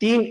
3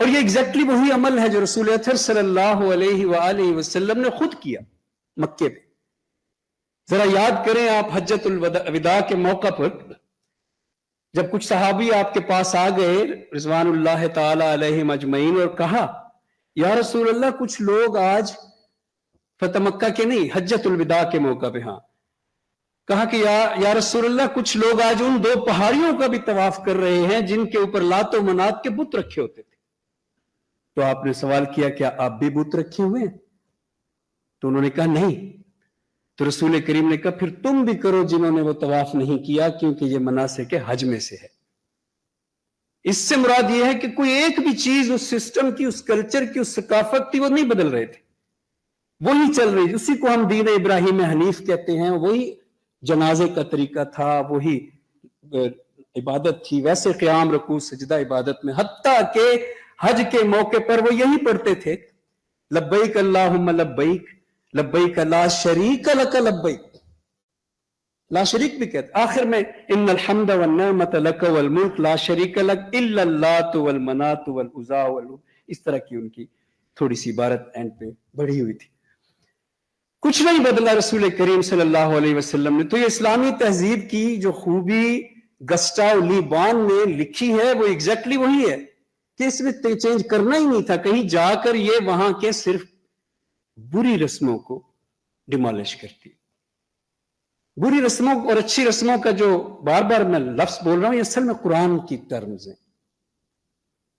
اور یہ ایگزیکٹلی وہی عمل ہے جو رسول اکرم صلی اللہ علیہ وآلہ وسلم نے خود کیا مکے میں. ذرا یاد کریں آپ حجۃ الوداع کے موقع پر جب کچھ صحابی آپ کے پاس آ گئے رضوان اللہ تعالی علیہم اجمعین اور کہا یا رسول اللہ کچھ لوگ آج فتح مکہ کے نہیں حجۃ الوداع کے موقع پہ کہا کہ یا رسول اللہ کچھ لوگ آج ان 2 پہاڑیوں کا بھی طواف کر رہے ہیں جن کے اوپر لات و منات کے بت رکھے ہوتے تھے. تو آپ نے سوال کیا کیا آپ بھی بت رکھے ہوئے ہیں؟ تو انہوں نے کہا نہیں. تو رسول کریم نے کہا پھر تم بھی کرو جنہوں نے وہ طواف نہیں کیا کیونکہ یہ مناسک حج میں سے ہے. اس سے مراد یہ ہے کہ کوئی ایک بھی چیز اس سسٹم کی اس کلچر کی اس ثقافت کی وہ نہیں بدل رہے تھے, وہی چل رہی. اسی کو ہم دین ابراہیم حنیف کہتے ہیں. وہی جنازے کا طریقہ تھا, وہی عبادت تھی, ویسے قیام رکوع سجدہ عبادت میں, حتیٰ کہ حج کے موقع پر وہ یہی پڑھتے تھے لبیک اللہم لبیک لبیک لا شریک لک لبیک. لا شریک بھی کہتے آخر میں ان الحمد والنعمت لک والملک لا شریک لک الا اللات والمنات والعزا اس طرح کی ان کی تھوڑی سی عبارت اینڈ پہ بڑھی ہوئی تھی. کچھ نہیں بدلا رسول کریم صلی اللہ علیہ وسلم نے. تو یہ اسلامی تہذیب کی جو خوبی گسٹاو لیبان نے لکھی ہے وہ ایگزیکٹلی وہی ہے کہ اس میں چینج کرنا ہی نہیں تھا. کہیں جا کر یہ وہاں کے صرف بری رسموں کو ڈیمالش کرتی. بری رسموں اور اچھی رسموں کا جو بار بار میں لفظ بول رہا ہوں یہ اصل میں قرآن کی ٹرمز ہیں.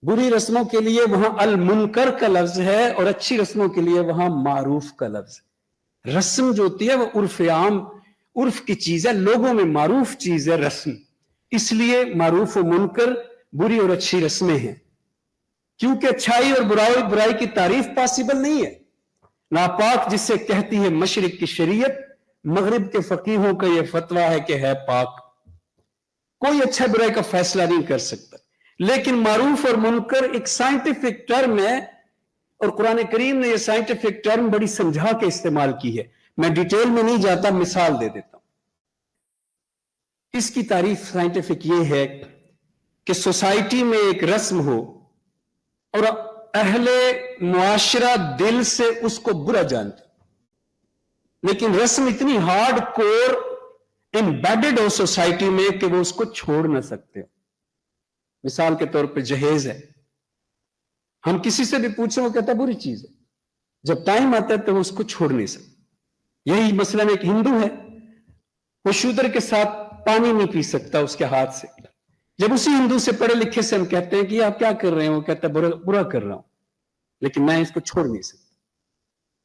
بری رسموں کے لیے وہاں المنکر کا لفظ ہے اور اچھی رسموں کے لیے وہاں معروف کا لفظ ہے. رسم جو ہوتی ہے وہ عرف عام عرف کی چیز ہے, لوگوں میں معروف چیز ہے رسم. اس لیے معروف و منکر بری اور اچھی رسمیں ہیں کیونکہ اچھائی اور برائی کی تعریف پاسبل نہیں ہے. ناپاک جسے کہتی ہے مشرق کی شریعت, مغرب کے فقیہوں کا یہ فتویٰ ہے کہ ہے پاک. کوئی اچھا برائی کا فیصلہ نہیں کر سکتا. لیکن معروف اور منکر ایک سائنٹیفک ٹرم ہے اور قرآن کریم نے یہ سائنٹیفک ٹرم بڑی سمجھا کے استعمال کی ہے. میں ڈیٹیل میں نہیں جاتا, مثال دے دیتا ہوں. اس کی تعریف سائنٹیفک یہ ہے کہ سوسائٹی میں ایک رسم ہو اور اہل معاشرہ دل سے اس کو برا جانتے لیکن رسم اتنی ہارڈ کور امبیڈڈ ہو سوسائٹی میں کہ وہ اس کو چھوڑ نہ سکتے. مثال کے طور پہ جہیز ہے, ہم کسی سے بھی پوچھیں وہ کہتا ہے بری چیز ہے, جب ٹائم آتا ہے تو وہ اس کو چھوڑ نہیں سکتے. یہی مثلا ایک ہندو ہے, وہ شودر کے ساتھ پانی نہیں پی سکتا اس کے ہاتھ سے. جب اسی ہندو سے پڑھے لکھے سے ہم کہتے ہیں کہ آپ کیا کر رہے ہیں, وہ کہتا ہے برا کر رہا ہوں لیکن میں اس کو چھوڑ نہیں سکتا.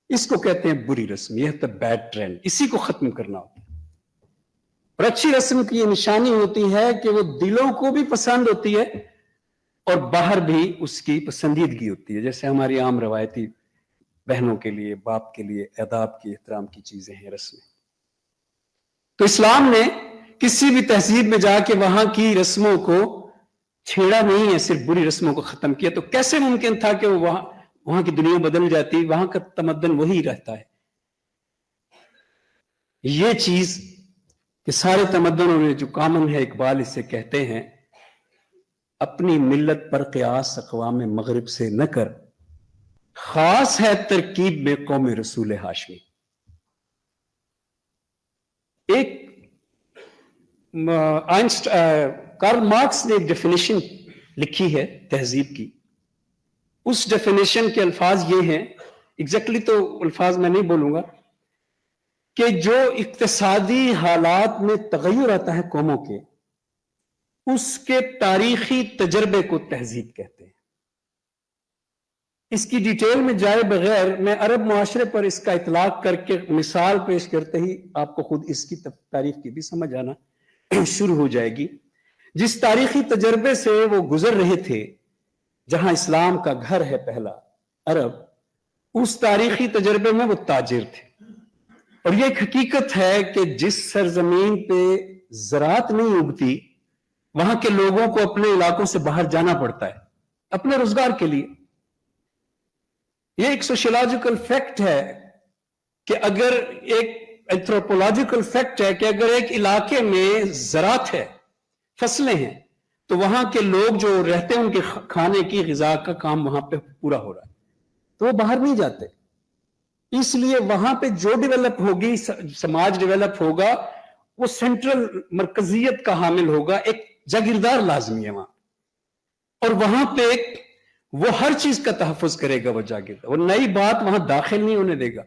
اس کو کہتے ہیں بری رسم. یہ ہے بیڈ ٹرینڈ, اسی کو ختم کرنا ہوتا ہے. اور اچھی رسم کی یہ نشانی ہوتی ہے کہ وہ دلوں کو بھی پسند ہوتی ہے اور باہر بھی اس کی پسندیدگی ہوتی ہے. جیسے ہماری عام روایتی بہنوں کے لیے, باپ کے لیے آداب کی احترام کی چیزیں ہیں رسمیں. تو اسلام نے کسی بھی تہذیب میں جا کے وہاں کی رسموں کو چھیڑا نہیں ہے, صرف بری رسموں کو ختم کیا. تو کیسے ممکن تھا کہ وہاں کی دنیا بدل جاتی, وہاں کا تمدن وہی رہتا ہے. یہ چیز کہ سارے تمدنوں میں جو کامن ہے, اقبال اسے کہتے ہیں اپنی ملت پر قیاس اقوام مغرب سے نہ کر, خاص ہے ترکیب میں قوم رسول ہاشمی. ایک کارل مارکس نے ایک ڈیفینیشن لکھی ہے تہذیب کی. اس ڈیفینیشن کے الفاظ یہ ہیں, ایگزیکٹلی تو الفاظ میں نہیں بولوں گا, کہ جو اقتصادی حالات میں تغیر آتا ہے قوموں کے, اس کے تاریخی تجربے کو تہذیب کہتے ہیں. اس کی ڈیٹیل میں جائے بغیر میں عرب معاشرے پر اس کا اطلاق کر کے مثال پیش کرتے ہی آپ کو خود اس کی تاریخ کی بھی سمجھ آنا شروع ہو جائے گی. جس تاریخی تجربے سے وہ گزر رہے تھے, جہاں اسلام کا گھر ہے پہلا عرب, اس تاریخی تجربے میں وہ تاجر تھے. اور یہ ایک حقیقت ہے کہ جس سرزمین پہ زراعت نہیں اگتی وہاں کے لوگوں کو اپنے علاقوں سے باہر جانا پڑتا ہے اپنے روزگار کے لیے. یہ ایک سوشیولوجیکل فیکٹ ہے کہ اگر ایک اینتھروپولوجیکل فیکٹ ہے کہ اگر ایک علاقے میں زراعت ہے, فصلیں ہیں, تو وہاں کے لوگ جو رہتے ہیں ان کے کھانے کی غذا کا کام وہاں پہ پورا ہو رہا ہے، تو وہ باہر نہیں جاتے. اس لیے وہاں پہ جو ڈیولپ ہوگی، سماج ڈیولپ ہوگا، وہ سینٹرل مرکزیت کا حامل ہوگا، ایک جاگیردار لازمی ہے وہاں، اور وہاں پہ وہ ہر چیز کا تحفظ کرے گا. وہ جاگیردار، وہ نئی بات وہاں داخل نہیں ہونے دے گا،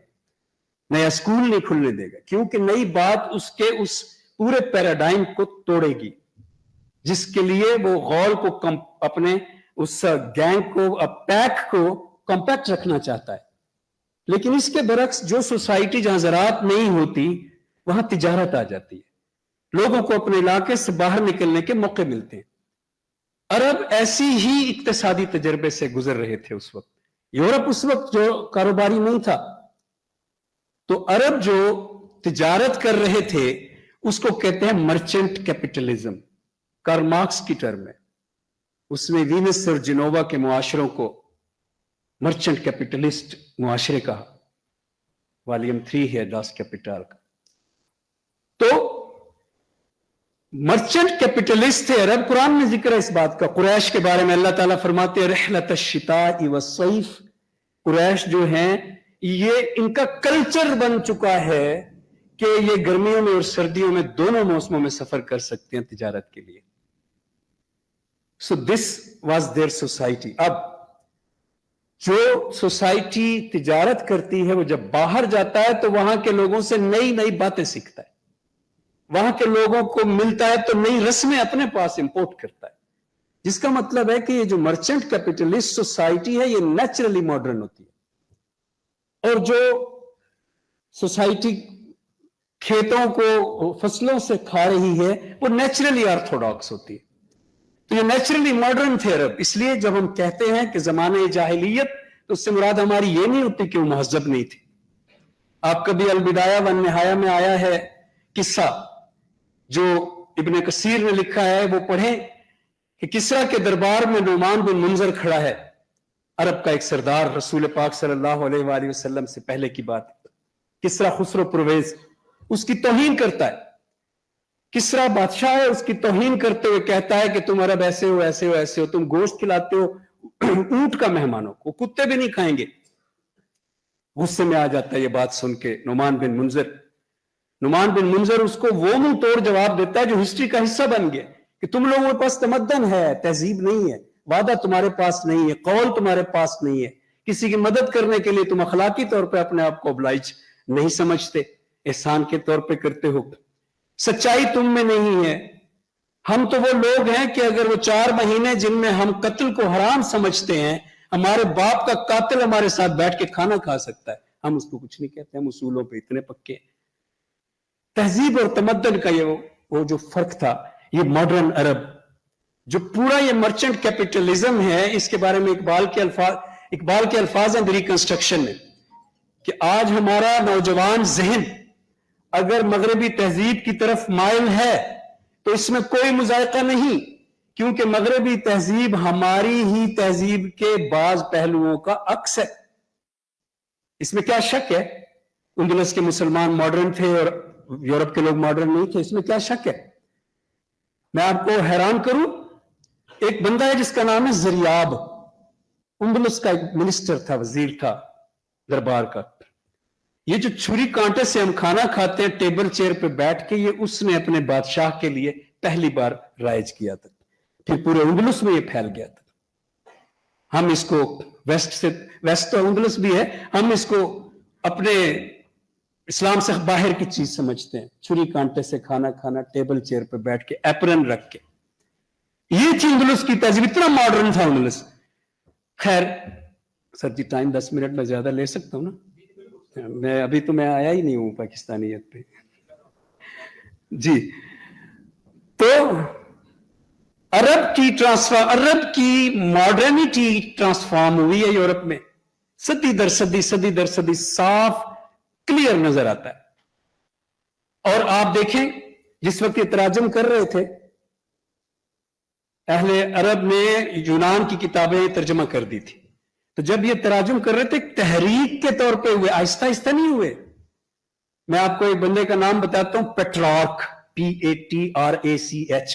نیا اسکول نہیں کھلنے دے گا، کیونکہ نئی بات اس کے اس پورے پیراڈائم کو توڑے گی، جس کے لیے وہ غول کو اپنے اس گینگ کو، پیک کو کمپیکٹ رکھنا چاہتا ہے. لیکن اس کے برعکس جو سوسائٹی جہاں زراعت نہیں ہوتی وہاں تجارت آ جاتی ہے، لوگوں کو اپنے علاقے سے باہر نکلنے کے موقع ملتے ہیں. عرب ایسی ہی اقتصادی تجربے سے گزر رہے تھے اس وقت. یورپ اس وقت جو کاروباری نہیں تھا، تو عرب جو تجارت کر رہے تھے اس کو کہتے ہیں مرچنٹ کیپٹلزم. کارل مارکس کی ٹرم ہے، اس میں وینس اور جنوبا کے معاشروں کو مرچنٹ کیپٹلسٹ معاشرے کا والیوم 3 ہے ڈاس کیپیٹال کا. تو مرچنٹ کیپٹلسٹ تھے عرب. قرآن میں ذکر ہے اس بات کا. قریش کے بارے میں اللہ تعالیٰ فرماتے ہیں رحلت الشتاء والصیف. قریش جو ہیں یہ ان کا کلچر بن چکا ہے کہ یہ گرمیوں میں اور سردیوں میں دونوں موسموں میں سفر کر سکتے ہیں تجارت کے لیے. سو دس واز دیئر سوسائٹی. اب جو سوسائٹی تجارت کرتی ہے وہ جب باہر جاتا ہے تو وہاں کے لوگوں سے نئی نئی باتیں سیکھتا ہے، وہاں کے لوگوں کو ملتا ہے تو نئی رسمیں اپنے پاس امپورٹ کرتا ہے. جس کا مطلب ہے کہ یہ جو مرچنٹ کیپٹلسٹ سوسائٹی ہے یہ نیچرلی ماڈرن ہوتی ہے، اور جو سوسائٹی کھیتوں کو فصلوں سے کھا رہی ہے وہ نیچرلی آرتھوڈاکس ہوتی ہے. تو یہ نیچرلی ماڈرن تھے عرب. اس لیے جب ہم کہتے ہیں کہ زمانے جاہلیت تو اس سے مراد ہماری یہ نہیں ہوتی کہ وہ مہذب نہیں تھی. آپ کبھی البدایہ والنہایہ میں آیا ہے قصہ جو ابن کثیر نے لکھا ہے، وہ پڑھیں کہ کسرا کے دربار میں نعمان بن منذر کھڑا ہے، عرب کا ایک سردار، رسول پاک صلی اللہ علیہ وآلہ وسلم سے پہلے کی بات. کسرا خسرو پرویز اس کی توہین کرتا ہے. کسرا بادشاہ ہے، اس کی توہین کرتے ہوئے کہتا ہے کہ تم عرب ایسے ہو ایسے ہو ایسے ہو، تم گوشت کھلاتے ہو اونٹ کا مہمانوں کو، کتے بھی نہیں کھائیں گے. غصے میں آ جاتا ہے یہ بات سن کے نعمان بن منذر. نعمان بن منذر اس کو وہ منہ توڑ جواب دیتا ہے جو ہسٹری کا حصہ بن گیا کہ تم لوگوں کے پاس تمدن ہے، تہذیب نہیں ہے، وعدہ تمہارے پاس نہیں ہے، قول تمہارے پاس نہیں ہے، کسی کی مدد کرنے کے لیے تم اخلاقی طور پہ اپنے آپ کو oblige نہیں سمجھتے، احسان کے طور پہ کرتے ہو، سچائی تم میں نہیں ہے. ہم تو وہ لوگ ہیں کہ اگر وہ 4 مہینے جن میں ہم قتل کو حرام سمجھتے ہیں، ہمارے باپ کا قاتل ہمارے ساتھ بیٹھ کے کھانا کھا سکتا ہے، ہم اس کو کچھ نہیں کہتے، ہم اصولوں پہ اتنے پکے ہیں. تہذیب اور تمدن کا وہ جو فرق تھا، یہ ماڈرن عرب جو پورا یہ مرچنٹ کیپٹلزم ہے، اس کے بارے میں اقبال کے الفاظ ہیں ریکنسٹرکشن میں کہ آج ہمارا نوجوان ذہن اگر مغربی تہذیب کی طرف مائل ہے تو اس میں کوئی مذائقہ نہیں، کیونکہ مغربی تہذیب ہماری ہی تہذیب کے بعض پہلوؤں کا عکس ہے. اس میں کیا شک ہے؟ اندلس کے مسلمان ماڈرن تھے اور یورپ کے لوگ ماڈرن نہیں تھے، اس میں کیا شک ہے؟ میں آپ کو حیران کروں، ایک بندہ ہے جس کا نام ہے زریاب، اندلس کا ایک منسٹر تھا، وزیر تھا دربار کا. یہ جو چھری کانٹے سے ہم کھانا کھاتے ہیں ٹیبل چیئر پہ بیٹھ کے، یہ اس نے اپنے بادشاہ کے لیے پہلی بار رائج کیا تھا، پھر پورے اندلس میں یہ پھیل گیا تھا. ہم اس کو ویسٹ تو اندلس بھی ہے، ہم اس کو اپنے اسلام سے باہر کی چیز سمجھتے ہیں. چھری کانٹے سے کھانا کھانا ٹیبل چیئر پہ بیٹھ کے ایپرن رکھ کے، یہ تھی اندلس کی تہذیب. اتنا ماڈرن تھا اندلس. خیر سر جی ٹائم 10 منٹ میں زیادہ لے سکتا ہوں نا؟ میں ابھی تو میں آیا ہی نہیں ہوں پاکستانیت پہ. جی تو عرب کی ماڈرنٹی ٹرانسفارم ہوئی ہے یورپ میں، صدی در صدی صاف کلیئر نظر آتا ہے. اور آپ دیکھیں جس وقت یہ تراجم کر رہے تھے اہل عرب نے یونان کی کتابیں ترجمہ کر دی تھی، تو جب یہ تراجم کر رہے تھے تحریک کے طور پہ ہوئے، آہستہ آہستہ نہیں ہوئے. میں آپ کو ایک بندے کا نام بتاتا ہوں، پیٹرارک، PATRACH.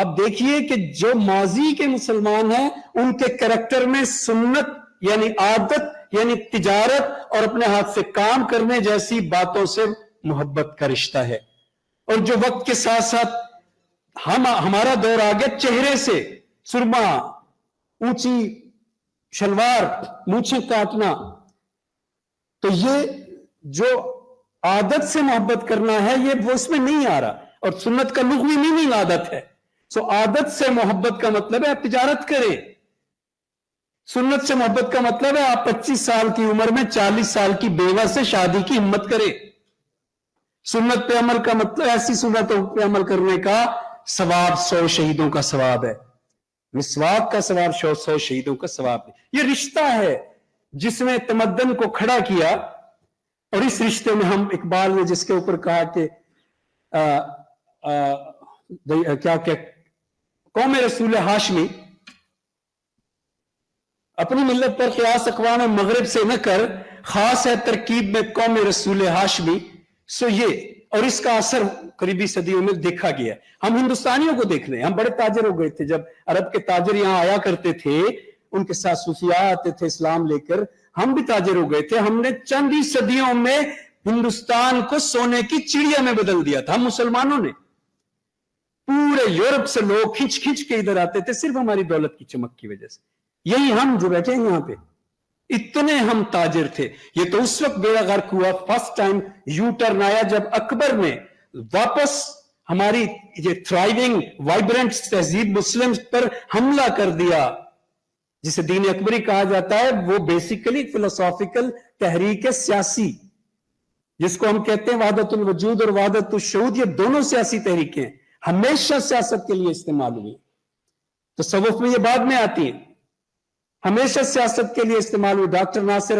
اب دیکھیے کہ جو ماضی کے مسلمان ہیں ان کے کریکٹر میں سنت یعنی عادت یعنی تجارت اور اپنے ہاتھ سے کام کرنے جیسی باتوں سے محبت کا رشتہ ہے. اور جو وقت کے ساتھ ساتھ ہمارا دور آ گیا چہرے سے سرما، اونچی شلوار، مونچھیں کاٹنا، تو یہ جو عادت سے محبت کرنا ہے یہ وہ اس میں نہیں آ رہا. اور سنت کا لغوی میننگ عادت ہے. سو عادت سے محبت کا مطلب ہے آپ تجارت کریں. سنت سے محبت کا مطلب ہے آپ 25 سال کی عمر میں 40 سال کی بیوہ سے شادی کی ہمت کریں. سنت پہ عمل کا مطلب ایسی سنتوں پہ عمل کرنے کا ثواب 100 شہیدوں کا ثواب ہے. مسواک کا ثواب 100 شہیدوں کا ثواب ہے. یہ رشتہ ہے جس نے تمدن کو کھڑا کیا. اور اس رشتے میں ہم اقبال نے جس کے اوپر کہا کہ کیا کہ قوم رسول ہاشمی اپنی ملت پر قیاس اقوام مغرب سے نہ کر، خاص ہے ترکیب میں قوم رسول ہاشمی. سو یہ اور اس کا اثر قریبی صدیوں میں دیکھا گیا. ہم ہندوستانیوں کو دیکھ رہے ہیں. ہم بڑے تاجر ہو گئے تھے جب عرب کے تاجر یہاں آیا کرتے تھے، ان کے ساتھ صوفیاء آتے تھے اسلام لے کر. ہم بھی تاجر ہو گئے تھے. ہم نے چند ہی صدیوں میں ہندوستان کو سونے کی چڑیا میں بدل دیا تھا. ہم مسلمانوں نے پورے یورپ سے لوگ کھنچ کھنچ کے ادھر آتے تھے صرف ہماری دولت کی چمک کی وجہ سے. یہی ہم جو بیٹھے ہیں یہاں پہ اتنے ہم تاجر تھے. یہ تو اس وقت بیڑا غرق ہوا فرسٹ ٹائم یو ٹرن آیا جب اکبر نے واپس ہماری یہ تھرائیونگ وائبرنٹ تہذیب مسلم پر حملہ کر دیا. جسے دین اکبری کہا جاتا ہے وہ بیسیکلی فلسافیکل تحریک سیاسی، جس کو ہم کہتے ہیں وحدت الوجود اور وحدت الشہود. یہ دونوں سیاسی تحریکیں ہمیشہ سیاست کے لیے استعمال ہوئی. تصوف میں یہ بعد میں آتی ہیں. ہمیشہ سیاست کے لیے استعمال ہوئی. ڈاکٹر ناصر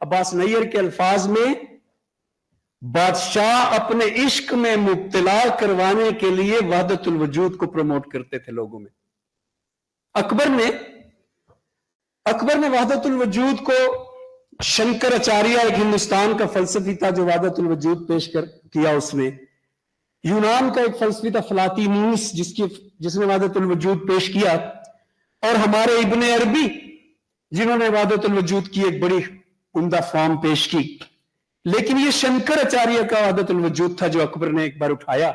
عباس نیر کے الفاظ میں بادشاہ اپنے عشق میں مبتلا کروانے کے لیے وحدت الوجود کو پروموٹ کرتے تھے لوگوں میں. اکبر نے وحدت الوجود کو، شنکر اچاریہ ایک ہندوستان کا فلسفی تھا جو وحدت الوجود پیش کیا. اس نے یونان کا ایک فلسفی تھا فلاطینوس جس نے وحدت الوجود پیش کیا. اور ہمارے ابن عربی جنہوں نے وحدت الوجود کی ایک بڑی عمدہ فارم پیش کی. لیکن یہ شنکر اچاریہ کا وحدت الوجود تھا جو اکبر نے ایک بار اٹھایا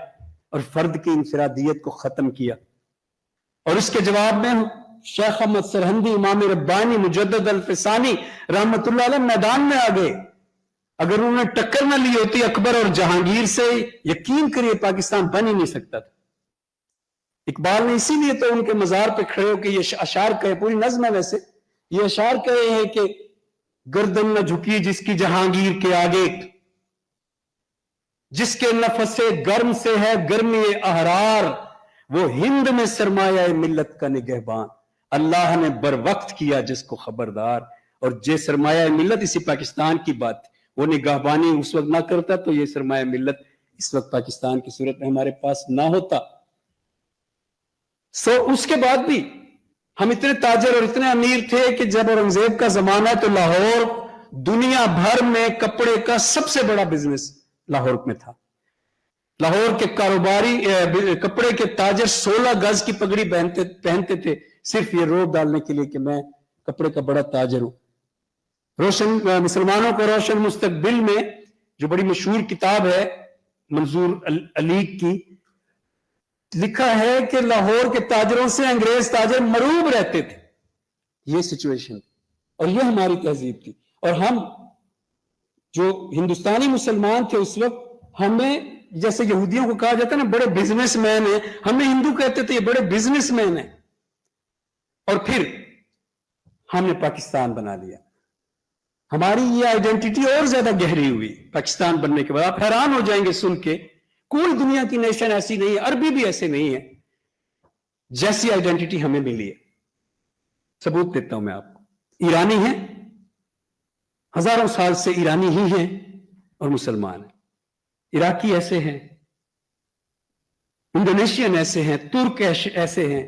اور فرد کی انفرادیت کو ختم کیا. اور اس کے جواب میں شیخ احمد سرہندی، امام ربانی، مجدد الفسانی رحمت اللہ علیہ میدان میں آ گئے. اگر انہوں نے ٹکر نہ لی ہوتی اکبر اور جہانگیر سے، یقین کریے پاکستان بن ہی نہیں سکتا تھا. اقبال نے اسی لیے تو ان کے مزار پہ کھڑے ہو کے یہ اشعار کہے، پوری نظم ہے ویسے، یہ اشعار کہے ہیں کہ گردن نہ جھکی جس کی جہانگیر کے آگے، جس کے نفس گرم سے ہے گرمی احرار، وہ ہند میں سرمایہ ملت کا نگہبان، اللہ نے بر وقت کیا جس کو خبردار. اور جے سرمایہ ملت، اسی پاکستان کی بات، وہ نگہبانی اس وقت نہ کرتا تو یہ سرمایہ ملت اس وقت پاکستان کی صورت میں ہمارے پاس نہ ہوتا. اس کے بعد بھی ہم اتنے تاجر اور اتنے امیر تھے کہ جب اورنگزیب کا زمانہ تو لاہور دنیا بھر میں کپڑے کا سب سے بڑا بزنس لاہور میں تھا. لاہور کے کاروباری کپڑے کے تاجر 16 گز کی پگڑی پہنتے تھے صرف یہ روب ڈالنے کے لیے کہ میں کپڑے کا بڑا تاجر ہوں. مسلمانوں کو روشن مستقبل میں جو بڑی مشہور کتاب ہے منظور علیق کی، لکھا ہے کہ لاہور کے تاجروں سے انگریز تاجر مروب رہتے تھے. یہ سچویشن اور یہ ہماری تہذیب تھی. اور ہم جو ہندوستانی مسلمان تھے اس وقت، ہمیں جیسے یہودیوں کو کہا جاتا ہے نا بڑے بزنس مین ہیں، ہمیں ہندو کہتے تھے یہ بڑے بزنس مین ہیں. اور پھر ہم نے پاکستان بنا لیا. ہماری یہ آئیڈینٹی اور زیادہ گہری ہوئی پاکستان بننے کے بعد. آپ حیران ہو جائیں گے سن کے، کوئی دنیا کی نیشن ایسی نہیں ہے، عربی بھی ایسے نہیں ہے جیسی آئیڈینٹی ہمیں ملی ہے. ثبوت دیتا ہوں میں آپ کو. ایرانی ہیں، ہزاروں سال سے ایرانی ہی ہیں اور مسلمان ہیں. عراقی ایسے ہیں، انڈونیشین ایسے ہیں، ترک ایسے ہیں.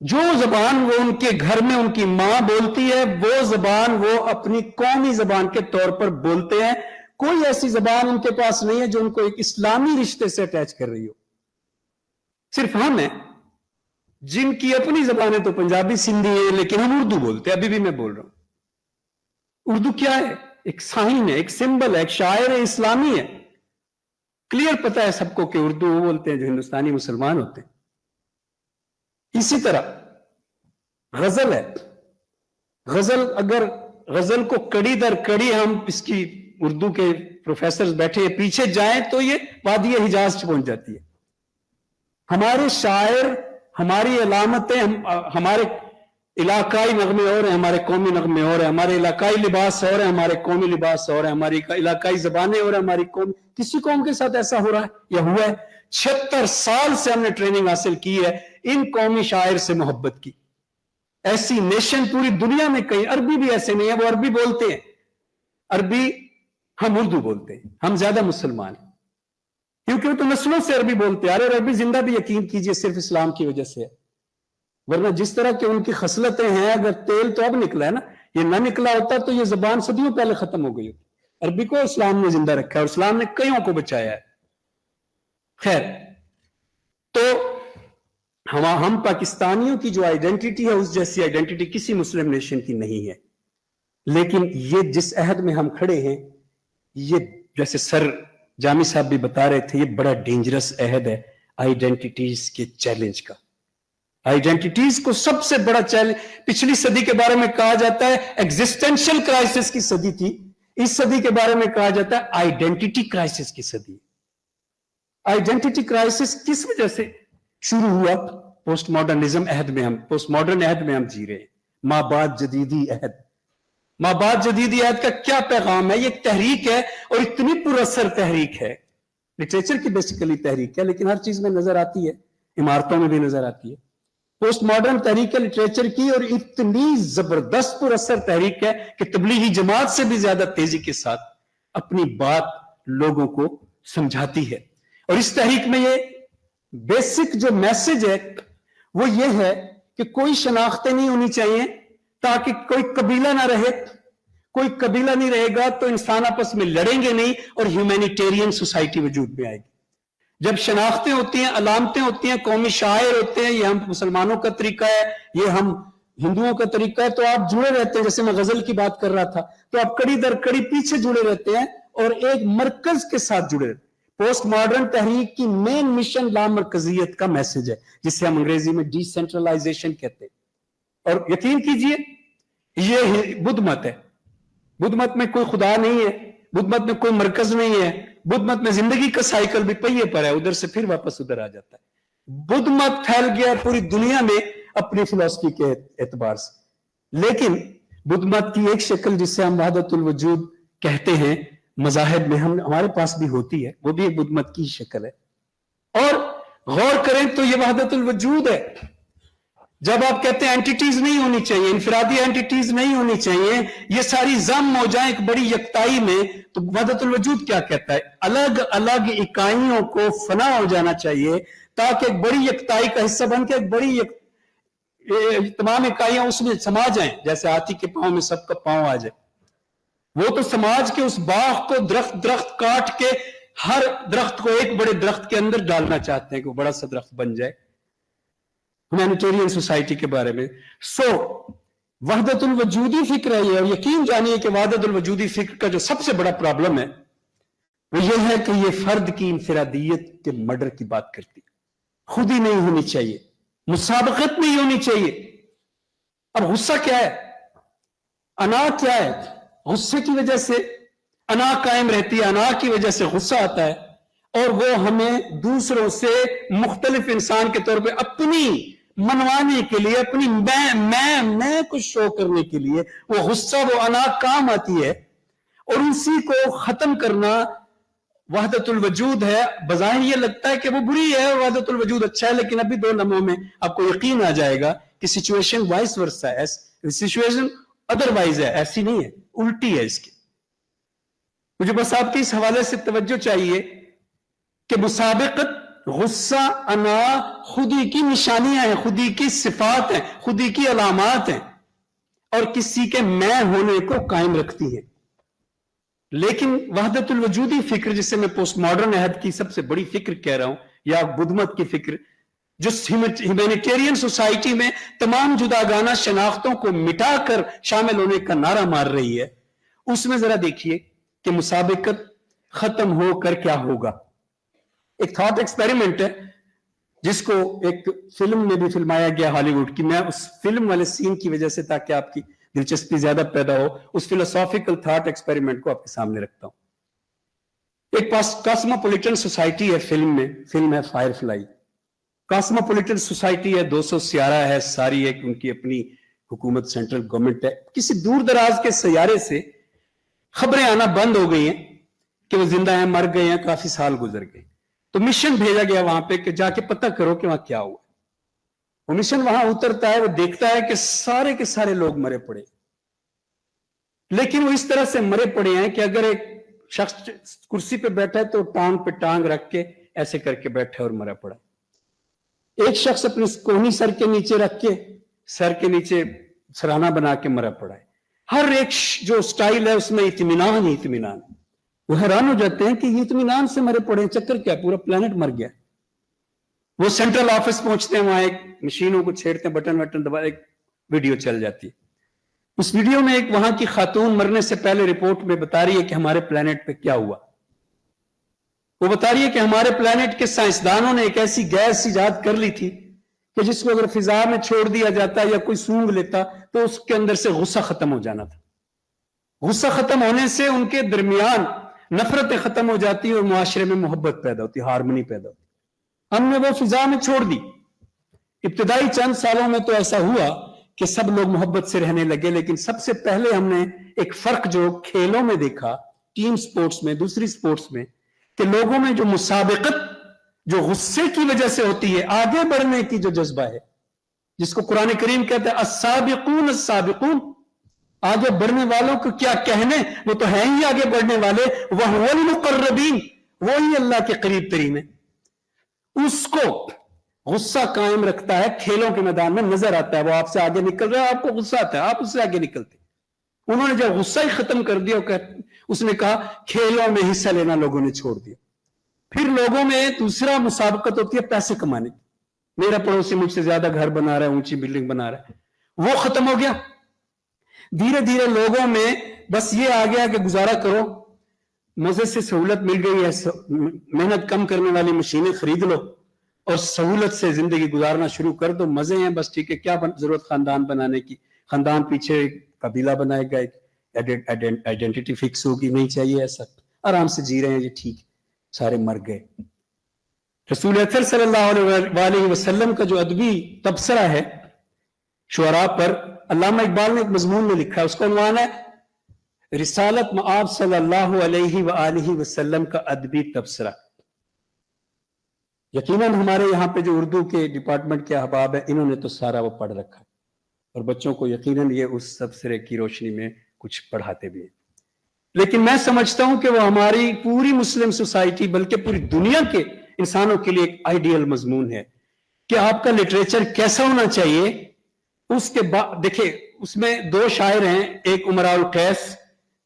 جو زبان وہ ان کے گھر میں ان کی ماں بولتی ہے وہ زبان وہ اپنی قومی زبان کے طور پر بولتے ہیں. کوئی ایسی زبان ان کے پاس نہیں ہے جو ان کو ایک اسلامی رشتے سے اٹیچ کر رہی ہو. صرف ہم ہیں جن کی اپنی زبانیں تو پنجابی سندھی ہے لیکن ہم اردو بولتے ہیں. ابھی بھی میں بول رہا ہوں اردو کیا ہے؟ ایک سائن ہے, ایک سمبل ہے, ایک شاعر اسلامی ہے. کلیئر پتا ہے سب کو کہ اردو وہ بولتے ہیں جو ہندوستانی مسلمان ہوتے ہیں. اسی طرح غزل ہے. غزل اگر غزل کو کڑی در کڑی ہم اس کی اردو کے پروفیسرز بیٹھے پیچھے جائیں تو یہ وادی حجاز پہنچ جاتی ہے. ہمارے شاعر, ہماری علامتیں, ہمارے علاقائی نغمے اور ہیں, ہمارے قومی نغمے اور ہیں, ہمارے علاقائی لباس اور ہیں, ہمارے قومی لباس اور ہیں, ہماری علاقائی زبانیں اور ہیں, ہماری قوم. کسی قوم کے ساتھ ایسا ہو رہا ہے یا ہوا ہے؟ 76 سال سے ہم نے ٹریننگ حاصل کی ہے ان قومی شاعر سے محبت کی. ایسی نیشن پوری دنیا میں کہیں, عربی بھی ایسے نہیں ہے, وہ عربی بولتے ہیں, عربی, ہم اردو بولتے ہیں, ہم زیادہ مسلمان ہیں کیونکہ وہ تو نسلوں سے عربی بولتے ہیں. ارے عربی زندہ بھی یقین کیجئے صرف اسلام کی وجہ سے ہے, ورنہ جس طرح کہ ان کی خصلتیں ہیں, اگر تیل تو اب نکلا ہے نا, یہ نہ نکلا ہوتا تو یہ زبان صدیوں پہلے ختم ہو گئی ہوتی. عربی کو اسلام نے زندہ رکھا ہے اور اسلام نے کئیوں کو بچایا ہے. خیر, تو ہم پاکستانیوں کی جو آئیڈینٹی ہے اس جیسی آئیڈینٹی کسی مسلم نیشن کی نہیں ہے. لیکن یہ جس عہد میں ہم کھڑے ہیں, یہ جیسے سر جامی صاحب بھی بتا رہے تھے, یہ بڑا ڈینجرس عہد ہے آئیڈینٹیز کے چیلنج کا. آئیڈینٹیز کو سب سے بڑا چیلنج, پچھلی صدی کے بارے میں کہا جاتا ہے ایگزسٹینشل کرائسس کی صدی تھی, اس صدی کے بارے میں کہا جاتا ہے آئیڈینٹی کرائسس کی صدی. آئیڈینٹی کرائسس کس وجہ سے شروع ہوا؟ پوسٹ ماڈرنزم عہد میں, ہم پوسٹ ماڈرن عہد میں ہم جی رہے ہیں. ماں بعد جدیدی عہد, ماں بعد جدیدی عہد کا کیا پیغام ہے؟ یہ ایک تحریک ہے اور اتنی پر اثر تحریک ہے, لٹریچر کی بیسیکلی تحریک ہے لیکن ہر چیز میں نظر آتی ہے, عمارتوں میں بھی نظر آتی ہے. پوسٹ ماڈرن تحریک ہے لٹریچر کی, اور اتنی زبردست پر اثر تحریک ہے کہ تبلیغی جماعت سے بھی زیادہ تیزی کے ساتھ اپنی بات لوگوں کو سمجھاتی ہے. اور اس تحریک میں یہ بیسک جو میسج ہے وہ یہ ہے کہ کوئی شناختیں نہیں ہونی چاہیے تاکہ کوئی قبیلہ نہ رہے. کوئی قبیلہ نہیں رہے گا تو انسان آپس میں لڑیں گے نہیں اور ہیومینیٹیرین سوسائٹی وجود میں آئے گی. جب شناختیں ہوتی ہیں, علامتیں ہوتی ہیں, قومی شاعر ہوتے ہیں, یہ ہم مسلمانوں کا طریقہ ہے, یہ ہم ہندوؤں کا طریقہ ہے, تو آپ جڑے رہتے ہیں. جیسے میں غزل کی بات کر رہا تھا, تو آپ کڑی در کڑی پیچھے جڑے رہتے ہیں اور ایک مرکز کے ساتھ جڑے رہتے ہیں. پوسٹ ماڈرن تحریک کی مین مشن لامرکزیت کا میسج ہے, جسے ہم انگریزی میں ڈی سینٹرلائزیشن کہتے ہیں. اور یقین کیجئے یہ بدھ مت ہے. بدھ مت میں کوئی خدا نہیں ہے, بدھ مت میں کوئی مرکز نہیں ہے, بدھ مت میں زندگی کا سائیکل بھی پہیے پر ہے, ادھر سے پھر واپس ادھر آ جاتا ہے. بدھ مت پھیل گیا پوری دنیا میں اپنی فلسفی کے اعتبار سے, لیکن بدھ مت کی ایک شکل جسے ہم وحدت الوجود کہتے ہیں مذاہب میں, ہمارے پاس بھی ہوتی ہے, وہ بھی ایک بدھ مت کی شکل ہے. اور غور کریں تو یہ وحدت الوجود ہے. جب آپ کہتے ہیں اینٹیٹیز نہیں ہونی چاہیے, انفرادی اینٹیٹیز نہیں ہونی چاہیے, یہ ساری ضم ہو جائیں ایک بڑی یکتائی میں, تو وحدت الوجود کیا کہتا ہے؟ الگ الگ اکائیوں کو فنا ہو جانا چاہیے تاکہ ایک بڑی یکتائی کا حصہ بن کے ایک بڑی تمام اکائیاں اس میں سما جائیں. جیسے ہاتھی کے پاؤں میں سب کا پاؤں آ جائے. وہ تو سماج کے اس باغ کو درخت کاٹ کے ہر درخت کو ایک بڑے درخت کے اندر ڈالنا چاہتے ہیں کہ وہ بڑا سا درخت بن جائے. ہیومینیٹیرین سوسائٹی کے بارے میں وحدت الوجودی فکر ہے یہ, اور یقین جانیے کہ وحدت الوجودی فکر کا جو سب سے بڑا پرابلم ہے وہ یہ ہے کہ یہ فرد کی انفرادیت کے مرڈر کی بات کرتی ہے. خود ہی نہیں ہونی چاہیے, مسابقت نہیں ہونی چاہیے. اب غصہ کیا ہے؟ انا کیا ہے؟ غصے کی وجہ سے انا قائم رہتی ہے, انا کی وجہ سے غصہ آتا ہے, اور وہ ہمیں دوسروں سے مختلف انسان کے طور پہ اپنی منوانے کے لیے, اپنی میں کو شو کرنے کے لیے وہ غصہ, وہ انا کام آتی ہے. اور اسی کو ختم کرنا وحدت الوجود ہے. بظاہر یہ لگتا ہے کہ وہ بری ہے اور وحدت الوجود اچھا ہے, لیکن ابھی 2 لمحوں میں آپ کو یقین آ جائے گا کہ سچویشن وائس ورسا ہے, سچویشن ادروائز ہے, ایسی نہیں ہے, الٹی ہے اس کی. مجھے بس آپ کی اس حوالے سے توجہ چاہیے کہ مسابقت, غصہ, انا خودی کی نشانیاں ہیں, خودی کی صفات ہیں, خودی کی علامات ہیں, اور کسی کے میں ہونے کو قائم رکھتی ہیں. لیکن وحدت الوجودی فکر, جسے میں پوسٹ ماڈرن عہد کی سب سے بڑی فکر کہہ رہا ہوں, یا بدھ مت کی فکر, جو ہیومینیٹیرین سوسائٹی میں تمام جداگانہ شناختوں کو مٹا کر شامل ہونے کا نعرہ مار رہی ہے، اس میں ذرا دیکھیے کہ مسابقت ختم ہو کر کیا ہوگا۔ ایک تھاٹ ایکسپیریمنٹ ہے جس کو ایک فلم میں بھی فلمایا گیا ہالی ووڈ کی، میں اس فلم والے سین کی وجہ سے تاکہ آپ کی دلچسپی زیادہ پیدا ہو اس فلسافیکل تھاٹ ایکسپیریمنٹ کو آپ کے سامنے رکھتا ہوں۔ ایک کاسموپولیٹن سوسائٹی ہے فلم ہے فائر فلائی۔ کاسموپولیٹن سوسائٹی ہے، 200 سیارہ ہے، ساری ایک ان کی اپنی حکومت سینٹرل گورنمنٹ ہے۔ کسی دور دراز کے سیارے سے خبریں آنا بند ہو گئی ہیں کہ وہ زندہ ہیں، مر گئے ہیں، کافی سال گزر گئے، تو مشن بھیجا گیا وہاں پہ کہ جا کے پتہ کرو کہ وہاں کیا ہوا۔ وہ مشن وہاں اترتا ہے، وہ دیکھتا ہے کہ سارے کے سارے لوگ مرے پڑے، لیکن وہ اس طرح سے مرے پڑے ہیں کہ اگر ایک شخص کرسی پہ بیٹھا ہے تو ٹانگ پہ ٹانگ رکھ کے ایسے کر کے بیٹھا اور مرا پڑا۔ ایک شخص اپنی کونی سر کے نیچے رکھ کے سر کے نیچے سرانہ بنا کے مرا پڑا ہے۔ ہر ایک جو سٹائل ہے اس میں اطمینان ہی اطمینان ہے۔ وہ حیران ہو جاتے ہیں کہ یہ اطمینان سے مرے پڑے ہیں، چکر کیا، پورا پلانٹ مر گیا۔ وہ سینٹرل آفس پہنچتے ہیں، وہاں ایک مشینوں کو چھیڑتے ہیں، بٹن وٹن دبا، ایک ویڈیو چل جاتی ہے۔ اس ویڈیو میں ایک وہاں کی خاتون مرنے سے پہلے رپورٹ میں بتا رہی ہے کہ ہمارے پلانٹ پہ کیا ہوا۔ وہ بتا رہی ہے کہ ہمارے پلانٹ کے سائنسدانوں نے ایک ایسی گیس ایجاد کر لی تھی کہ جس کو اگر فضا میں چھوڑ دیا جاتا یا کوئی سونگھ لیتا تو اس کے اندر سے غصہ ختم ہو جانا تھا۔ غصہ ختم ہونے سے ان کے درمیان نفرتیں ختم ہو جاتی اور معاشرے میں محبت پیدا ہوتی، ہارمنی پیدا ہوتی۔ ہم نے وہ فضا میں چھوڑ دی۔ ابتدائی چند سالوں میں تو ایسا ہوا کہ سب لوگ محبت سے رہنے لگے، لیکن سب سے پہلے ہم نے ایک فرق جو کھیلوں میں دیکھا، ٹیم سپورٹس میں، دوسری سپورٹس میں، کہ لوگوں میں جو مسابقت جو غصے کی وجہ سے ہوتی ہے، آگے بڑھنے کی جو جذبہ ہے، جس کو قرآن کریم کہتا ہے السابقون السابقون، آگے بڑھنے والوں کو کیا کہنے، وہ تو ہیں ہی آگے بڑھنے والے، وَهُوَ الْمُقَرَّبِينَ، وہی اللہ کے قریب ترین ہے۔ اس کو غصہ قائم رکھتا ہے، کھیلوں کے میدان میں نظر آتا ہے، وہ آپ سے آگے نکل رہا ہے، آپ کو غصہ آتا ہے، آپ اس سے آگے نکلتے۔ انہوں نے جب غصہ ہی ختم کر دیا، اس نے کہا کھیلوں میں حصہ لینا لوگوں نے چھوڑ دیا۔ پھر لوگوں میں دوسرا مسابقت ہوتی ہے پیسے کمانے کی، میرا پڑوسی مجھ سے زیادہ گھر بنا رہا ہے، اونچی بلڈنگ بنا رہا ہے، وہ ختم ہو گیا۔ دھیرے دھیرے لوگوں میں بس یہ آ گیا کہ گزارا کرو، مزے سے سہولت مل گئی ہے، محنت کم کرنے والی مشینیں خرید لو اور سہولت سے زندگی گزارنا شروع کر دو، مزے ہیں بس، ٹھیک ہے، کیا ضرورت خاندان بنانے کی، خاندان پیچھے قبیلہ بنائے گا، آئیڈینٹی فکس ہوگی، نہیں چاہیے ایسا، آرام سے جی رہے ہیں، یہ ٹھیک، سارے مر گئے۔ رسول اکرم صلی اللہ علیہ وسلم کا جو ادبی تبصرہ ہے شعراء پر، علامہ اقبال نے ایک مضمون میں لکھا ہے، اس کا عنوان ہے رسالت مآب صلی اللہ علیہ وآلہ وسلم کا ادبی تبصرہ۔ یقیناً ہمارے یہاں پہ جو اردو کے ڈپارٹمنٹ کے احباب ہیں، انہوں نے تو سارا وہ پڑھ رکھا ہے اور بچوں کو یقیناً یہ اس تبصرے کی روشنی میں کچھ پڑھاتے بھی ہیں، لیکن میں سمجھتا ہوں کہ وہ ہماری پوری مسلم سوسائٹی بلکہ پوری دنیا کے انسانوں کے لیے ایک آئیڈیل مضمون ہے کہ آپ کا لٹریچر کیسا ہونا چاہیے۔ اس کے بعد دیکھیں، اس میں دو شاعر ہیں، ایک امراء القیس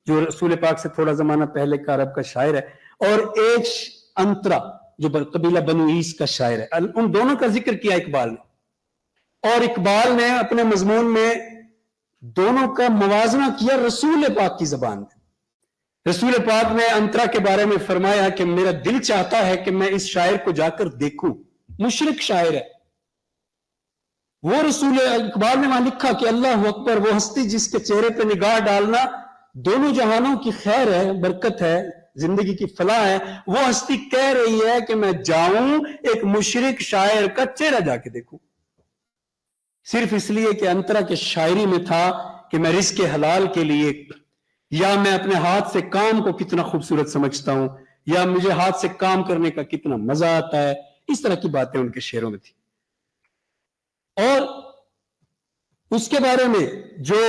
جو رسول پاک سے تھوڑا زمانہ پہلے کا عرب کا شاعر ہے، اور ایک انترا جو قبیلہ بنو عیس کا شاعر ہے۔ ان دونوں کا ذکر کیا اقبال نے، اور اقبال نے اپنے مضمون میں دونوں کا موازنہ کیا رسول پاک کی زبان میں۔ رسول پاک نے انترا کے بارے میں فرمایا کہ میرا دل چاہتا ہے کہ میں اس شاعر کو جا کر دیکھوں، مشرک شاعر ہے وہ۔ رسول اقبال نے وہاں لکھا کہ اللہ اکبر، وہ ہستی جس کے چہرے پہ نگاہ ڈالنا دونوں جہانوں کی خیر ہے، برکت ہے، زندگی کی فلاح ہے، وہ ہستی کہہ رہی ہے کہ میں جاؤں ایک مشرک شاعر کا چہرہ جا کے دیکھوں، صرف اس لیے کہ انترا کے شاعری میں تھا کہ میں رزق حلال کے لیے، یا میں اپنے ہاتھ سے کام کو کتنا خوبصورت سمجھتا ہوں، یا مجھے ہاتھ سے کام کرنے کا کتنا مزہ آتا ہے، اس طرح کی باتیں ان کے شعروں میں تھی۔ اور اس کے بارے میں جو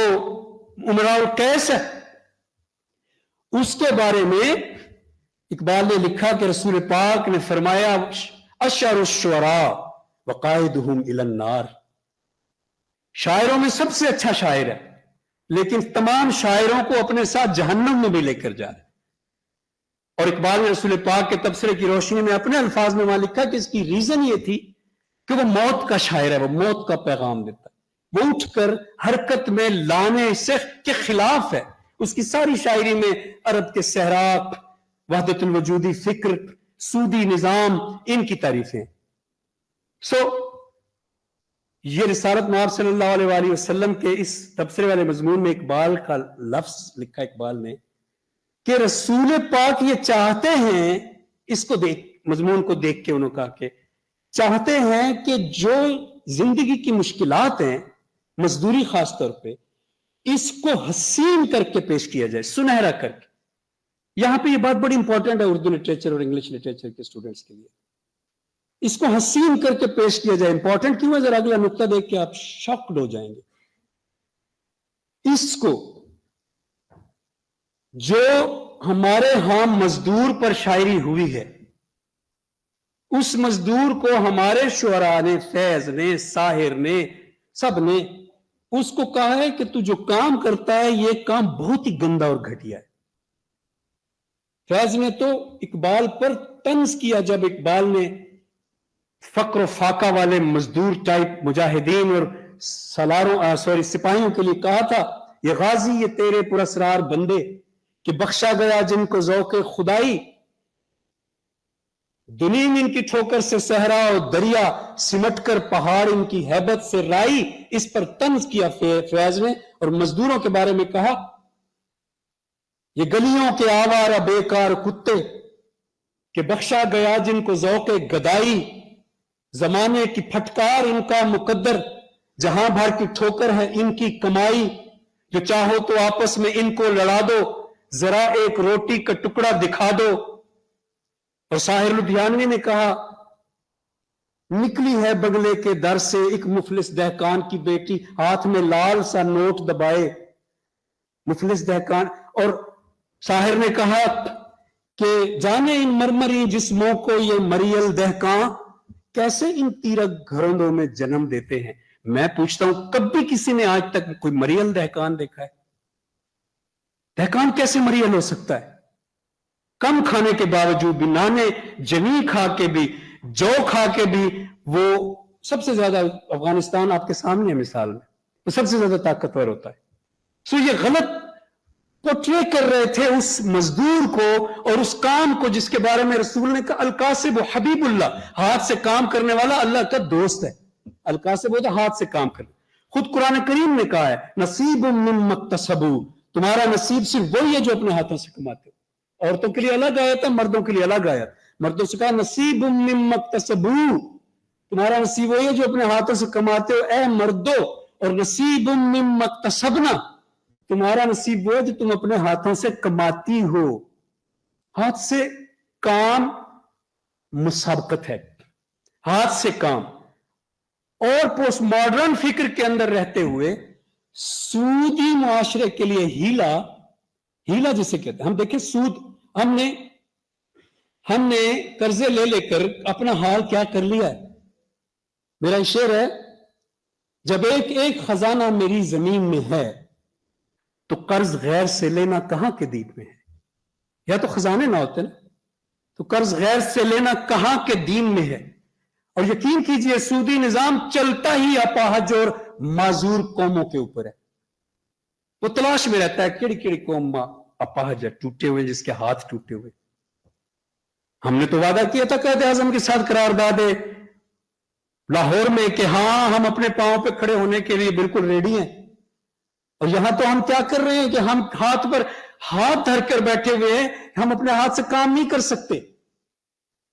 امراء القیس ہے، اس کے بارے میں اقبال نے لکھا کہ رسول پاک نے فرمایا اشعر الشعراء وقائدہم الی النار، شاعروں میں سب سے اچھا شاعر ہے لیکن تمام شاعروں کو اپنے ساتھ جہنم میں بھی لے کر جا رہے۔ اور اقبال نے رسول پاک کے تبصرے کی روشنی میں اپنے الفاظ میں وہاں لکھا کہ اس کی ریزن یہ تھی کہ وہ موت کا شاعر ہے, وہ موت کا پیغام دیتا ہے, وہ اٹھ کر حرکت میں لانے سے کے خلاف ہے. اس کی ساری شاعری میں عرب کے صحرا, وحدت الوجودی فکر, سودی نظام, ان کی تعریفیں. یہ رسالت ناب صلی اللہ علیہ وآلہ وسلم کے اس تبصرے والے مضمون میں اقبال کا لفظ لکھا اقبال نے کہ رسول پاک یہ چاہتے ہیں, اس کو دیکھ, مضمون کو دیکھ کے انہوں نے کہا کہ چاہتے ہیں کہ جو زندگی کی مشکلات ہیں, مزدوری خاص طور پہ, اس کو حسین کر کے پیش کیا جائے, سنہرا کر کے. یہاں پہ یہ بات بڑی امپورٹنٹ ہے اردو لٹریچر اور انگلش لٹریچر کے اسٹوڈنٹس کے لیے. اس کو حسین کر کے پیش کیا جائے. امپورٹنٹ کیوں ہے, ذرا اگلا نقطہ دیکھ کے آپ شاکڈ ہو جائیں گے. اس کو جو ہمارے ہاں مزدور پر شاعری ہوئی ہے, اس مزدور کو ہمارے شعراء نے, فیض نے, ساحر نے, سب نے اس کو کہا ہے کہ تو جو کام کرتا ہے یہ کام بہت ہی گندا اور گھٹیا ہے. فیض نے تو اقبال پر طنز کیا جب اقبال نے فقر و فاقہ والے مزدور ٹائپ مجاہدین اور سپاہیوں کے لیے کہا تھا, یہ غازی یہ تیرے پراسرار بندے کہ بخشا گیا جن کو ذوق خدائی, دنیم ان کی ٹھوکر سے صحرا اور دریا, سمٹ کر پہاڑ ان کی ہیبت سے رائی. اس پر طنز کیا فیض نے اور مزدوروں کے بارے میں کہا یہ گلیوں کے آوارہ بیکار کتے کہ بخشا گیا جن کو ذوق گدائی, زمانے کی پھٹکار ان کا مقدر, جہاں بھر کی ٹھوکر ہے ان کی کمائی, جو چاہو تو آپس میں ان کو لڑا دو, ذرا ایک روٹی کا ٹکڑا دکھا دو. اور ساحر لدھیانوی نے کہا نکلی ہے بگلے کے در سے ایک مفلس دہقان کی بیٹی, ہاتھ میں لال سا نوٹ دبائے. مفلس دہقان. اور ساحر نے کہا کہ جانے ان مرمری جسموں کو یہ مریل دہقان کیسے ان تیرک گھروں میں جنم دیتے ہیں. میں پوچھتا ہوں کبھی کسی نے آج تک کوئی مریل دہقان دیکھا ہے؟ دہقان کیسے مریل ہو سکتا ہے؟ کم کھانے کے باوجود بھی, نانے جوی کھا کے بھی, جو کھا کے بھی, وہ سب سے زیادہ, افغانستان آپ کے سامنے ہے مثال میں, وہ سب سے زیادہ طاقتور ہوتا ہے. یہ غلط پورٹرے کر رہے تھے اس مزدور کو اور اس کام کو جس کے بارے میں رسول نے کہا القاسب حبیب اللہ, ہاتھ سے کام کرنے والا اللہ کا دوست ہے. القاسب ہوتا ہاتھ سے کام کرنا. خود قرآن کریم نے کہا ہے نصیب مما اکتسبوا, تمہارا نصیب صرف وہی ہے جو اپنے ہاتھوں سے کماتے ہو. عورتوں کے لیے الگ آیت ہے, مردوں کے لیے الگ آیت. مردوں سے کہا نصیب مما اکتسبوا, تمہارا نصیب وہی ہے جو اپنے ہاتھوں سے کماتے ہو اے مردو. اور نصیب مما اکتسبنا, تمہارا نصیب وہ ہے جو تم اپنے ہاتھوں سے کماتی ہو. ہاتھ سے کام مسابقت ہے, ہاتھ سے کام. اور پوسٹ ماڈرن فکر کے اندر رہتے ہوئے سودی معاشرے کے لیے ہیلا جسے کہتے ہیں. ہم دیکھیں سود, ہم نے قرضے لے کر اپنا حال کیا کر لیا ہے. میرا شعر ہے جب ایک خزانہ میری زمین میں ہے تو قرض غیر سے لینا کہاں کے دین میں ہے. یا تو خزانے نہ ہوتے نا, تو قرض غیر سے لینا کہاں کے دین میں ہے. اور یقین کیجئے سودی نظام چلتا ہی اپاہج اور معذور قوموں کے اوپر ہے. وہ تلاش میں رہتا ہے کیڑی قوم اپاہج ہے, ٹوٹے ہوئے, جس کے ہاتھ ٹوٹے ہوئے. ہم نے تو وعدہ کیا تھا قائد اعظم کے ساتھ قرارداد لاہور میں کہ ہاں ہم اپنے پاؤں پہ کھڑے ہونے کے لیے بالکل ریڈی ہیں. اور یہاں تو ہم کیا کر رہے ہیں کہ ہم ہاتھ پر ہاتھ دھر کر بیٹھے ہوئے ہیں, ہم اپنے ہاتھ سے کام نہیں کر سکتے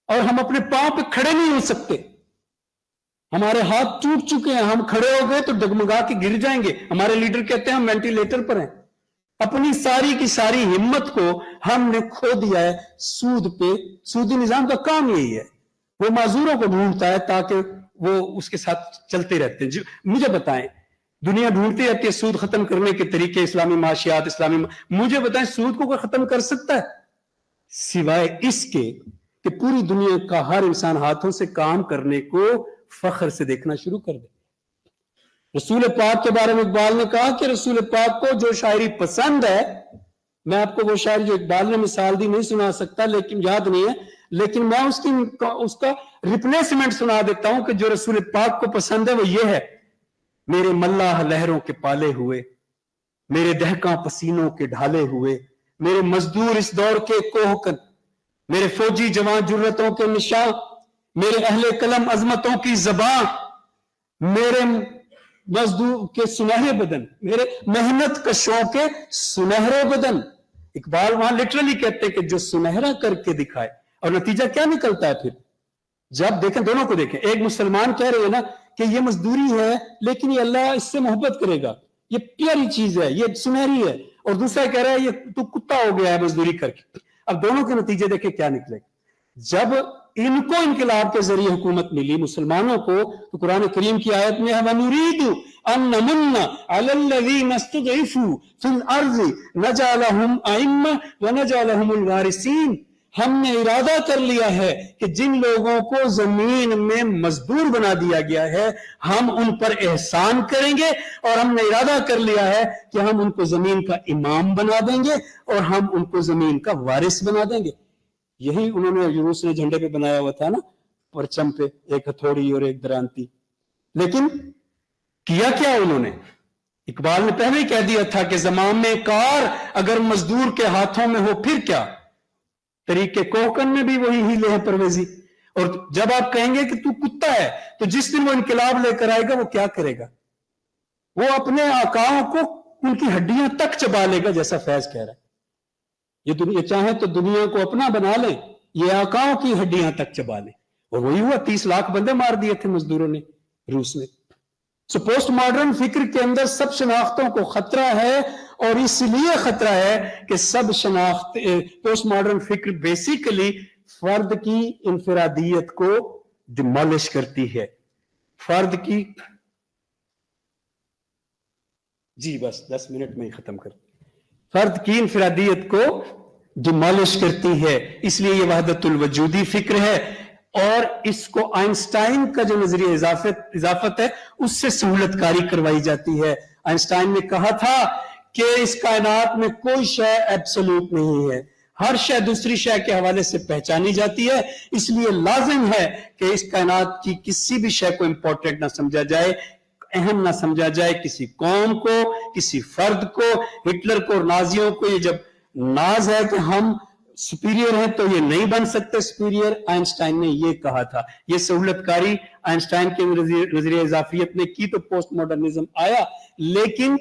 اور ہم اپنے پاؤں پہ کھڑے نہیں ہو سکتے. ہمارے ہاتھ ٹوٹ چکے ہیں, ہم کھڑے ہو گئے تو ڈگمگا کے گر جائیں گے. ہمارے لیڈر کہتے ہیں ہم وینٹیلیٹر پر ہیں. اپنی ساری کی ساری ہمت کو ہم نے کھو دیا ہے سود پہ. سودی نظام کا کام یہی ہے, وہ معذوروں کو ڈھونڈتا ہے تاکہ وہ اس کے ساتھ چلتے رہتے ہیں. مجھے بتائیں, دنیا ڈھونڈتی رہتی ہے سود ختم کرنے کے طریقے, اسلامی معاشیات, مجھے بتائیں سود کو کوئی ختم کر سکتا ہے سوائے اس کے کہ پوری دنیا کا ہر انسان ہاتھوں سے کام کرنے کو فخر سے دیکھنا شروع کر دے. رسول پاک کے بارے میں اقبال نے کہا کہ رسول پاک کو جو شاعری پسند ہے, میں آپ کو وہ شاعری جو اقبال نے مثال دی نہیں سنا سکتا, لیکن یاد نہیں ہے, لیکن میں اس کا ریپلیسمنٹ سنا دیتا ہوں کہ جو رسول پاک کو پسند ہے وہ یہ ہے: میرے ملاح لہروں کے پالے ہوئے، میرے دہکاں پسینوں کے ڈھالے ہوئے، میرے مزدور اس دور کے کوہکن، میرے فوجی جوان جرتوں کے نشان، میرے اہل قلم عظمتوں کی زبان، میرے مزدور کے سنہرے بدن، میرے محنت کشوں کے سنہرے بدن. اقبال وہاں لٹرلی کہتے ہیں کہ جو سنہرا کر کے دکھائے. اور نتیجہ کیا نکلتا ہے پھر؟ جب دیکھیں، دونوں کو دیکھیں. ایک مسلمان کہہ رہے ہیں نا کہ یہ مزدوری ہے لیکن یہ اللہ اس سے محبت کرے گا، یہ پیاری چیز ہے، یہ سنہری ہے. اور دوسرا کہہ رہا ہے یہ تو کتا ہو گیا ہے مزدوری کر کے. اب دونوں کے نتیجے دیکھیں کیا نکلے. جب ان کو انقلاب کے ذریعے حکومت ملی مسلمانوں کو، تو قرآن کریم کی آیت میں وَنُرِيدُ أَن نَمُنَّ عَلَى الَّذِينَ اسْتُضْعِفُوا فِي الْأَرْضِ نَجْعَلَهُمْ أَئِمَّةً وَنَجْعَلَهُمُ الْوَارِثِينَ. ہم نے ارادہ کر لیا ہے کہ جن لوگوں کو زمین میں مزدور بنا دیا گیا ہے ہم ان پر احسان کریں گے، اور ہم نے ارادہ کر لیا ہے کہ ہم ان کو زمین کا امام بنا دیں گے اور ہم ان کو زمین کا وارث بنا دیں گے. یہی انہوں نے یونس نے جھنڈے پہ بنایا ہوا تھا نا، پرچم پہ ایک ہتھوڑی اور ایک درانتی. لیکن کیا کیا انہوں نے؟ اقبال نے پہلے ہی کہہ دیا تھا کہ زمام کار اگر مزدور کے ہاتھوں میں ہو پھر کیا. طریقے کوکن میں بھی وہی ہیلے ہیں پرویزی. اور جب آپ کہیں گے کہ تو کتا ہے تو جس دن وہ انقلاب لے کر آئے گا وہ کیا کرے گا؟ وہ اپنے آقاؤں کو ان کی ہڈیاں تک چبا لے گا، جیسا فیض کہہ رہا ہے. یہ چاہیں تو دنیا کو اپنا بنا لیں، یہ آقاؤں کی ہڈیاں تک چبا لیں. اور وہی ہوا، 30 لاکھ بندے مار دیے تھے مزدوروں نے روس میں. سو پوسٹ ماڈرن فکر کے اندر سب شناختوں کو خطرہ ہے، اور اس لیے خطرہ ہے کہ سب شناخت پوسٹ ماڈرن فکر بیسیکلی فرد کی انفرادیت کو ڈیمالش کرتی ہے. فرد کی بس 10 منٹ میں ہی ختم کر. فرد کی انفرادیت کو ڈیمالش کرتی ہے. اس لیے یہ وحدت الوجودی فکر ہے، اور اس کو آئنسٹائن کا جو نظریہ اضافت ہے اس سے سہولت کاری کروائی جاتی ہے. آئنسٹائن نے کہا تھا کہ اس کائنات میں کوئی شے ایبسولوٹ نہیں ہے، ہر شے دوسری شے کے حوالے سے پہچانی جاتی ہے. اس لیے لازم ہے کہ اس کائنات کی کسی بھی شے کو امپورٹنٹ نہ سمجھا جائے، اہم نہ سمجھا جائے. کسی قوم کو، کسی فرد کو، ہٹلر کو اور نازیوں کو یہ جب ناز ہے کہ ہم سپیریئر ہیں تو یہ نہیں بن سکتے سپیریئر. آئنسٹائن نے یہ کہا تھا. یہ سہولت کاری آئنسٹائن کے نظریہ اضافیت نے کی تو پوسٹ ماڈرنزم آیا. لیکن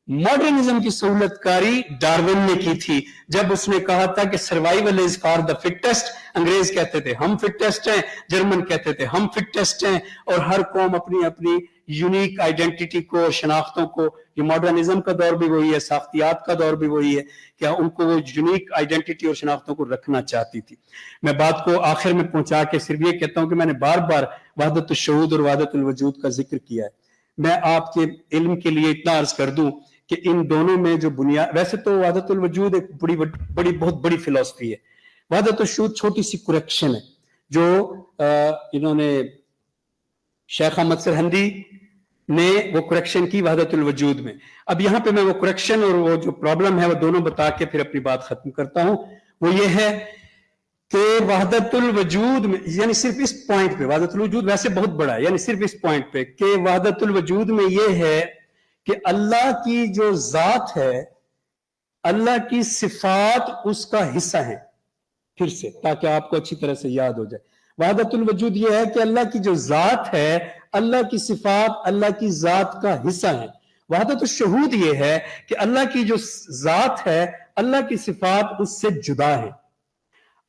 ماڈرنزم کی سہولت کاری ڈارون نے کی تھی، جب اس نے کہا تھا کہ survival is for the fittest. انگریز کہتے تھے ہم فٹسٹ ہیں، جرمن کہتے تھے ہم فٹسٹ ہیں، اور ہر قوم اپنی اپنی یونیک آئیڈینٹی کو اور شناختوں کو. یہ ماڈرنزم کا دور بھی وہی ہے، ساختیات کا دور بھی وہی ہے، کہ ان کو وہ یونیک آئیڈینٹی اور شناختوں کو رکھنا چاہتی تھی. میں بات کو آخر میں پہنچا کے صرف یہ کہتا ہوں کہ میں نے بار بار وحدت الشہود اور وحدت الوجود کا ذکر کیا ہے. میں آپ کے علم کے لیے اتنا عرض کر دوں کہ ان دونوں میں جو بنیاد، ویسے تو وحدت الوجود ایک بہت بڑی فلسفی ہے. وحدت الشہود چھوٹی سی کریکشن ہے جو انہوں نے شیخ احمد سرہندی نے وہ کریکشن کی وحدت الوجود میں. اب یہاں پہ میں وہ کریکشن اور وہ جو پرابلم ہے وہ دونوں بتا کے پھر اپنی بات ختم کرتا ہوں. وہ یہ ہے کہ وحدت الوجود میں، یعنی صرف اس پوائنٹ پہ، وحدت الوجود ویسے بہت بڑا ہے، یعنی صرف اس پوائنٹ پہ کہ وحدت الوجود میں یہ ہے کہ اللہ کی جو ذات ہے، اللہ کی صفات اس کا حصہ ہیں. پھر سے تاکہ آپ کو اچھی طرح سے یاد ہو جائے، وحدت الوجود یہ ہے کہ اللہ کی جو ذات ہے، اللہ کی صفات اللہ کی ذات کا حصہ ہیں. وحدت الشہود یہ ہے کہ اللہ کی جو ذات ہے، اللہ کی صفات اس سے جدا ہیں.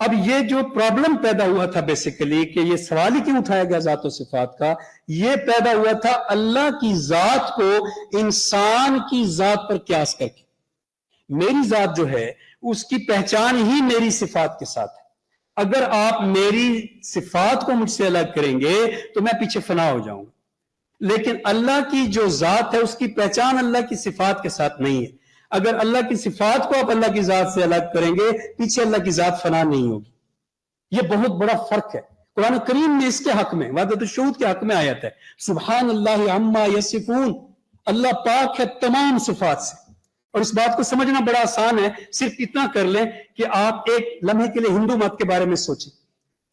اب یہ جو پرابلم پیدا ہوا تھا بیسیکلی، کہ یہ سوال ہی کیوں اٹھایا گیا ذات و صفات کا، یہ پیدا ہوا تھا اللہ کی ذات کو انسان کی ذات پر قیاس کر کے. میری ذات جو ہے اس کی پہچان ہی میری صفات کے ساتھ ہے. اگر آپ میری صفات کو مجھ سے الگ کریں گے تو میں پیچھے فنا ہو جاؤں گا. لیکن اللہ کی جو ذات ہے اس کی پہچان اللہ کی صفات کے ساتھ نہیں ہے. اگر اللہ کی صفات کو آپ اللہ کی ذات سے الگ کریں گے، پیچھے اللہ کی ذات فنا نہیں ہوگی. یہ بہت بڑا فرق ہے. قرآن کریم میں اس کے حق میں، وحدت الشہود کے حق میں آیت ہے، سبحان اللہ عما یصفون، اللہ پاک ہے تمام صفات سے. اور اس بات کو سمجھنا بڑا آسان ہے. صرف اتنا کر لیں کہ آپ ایک لمحے کے لیے ہندو مت کے بارے میں سوچیں.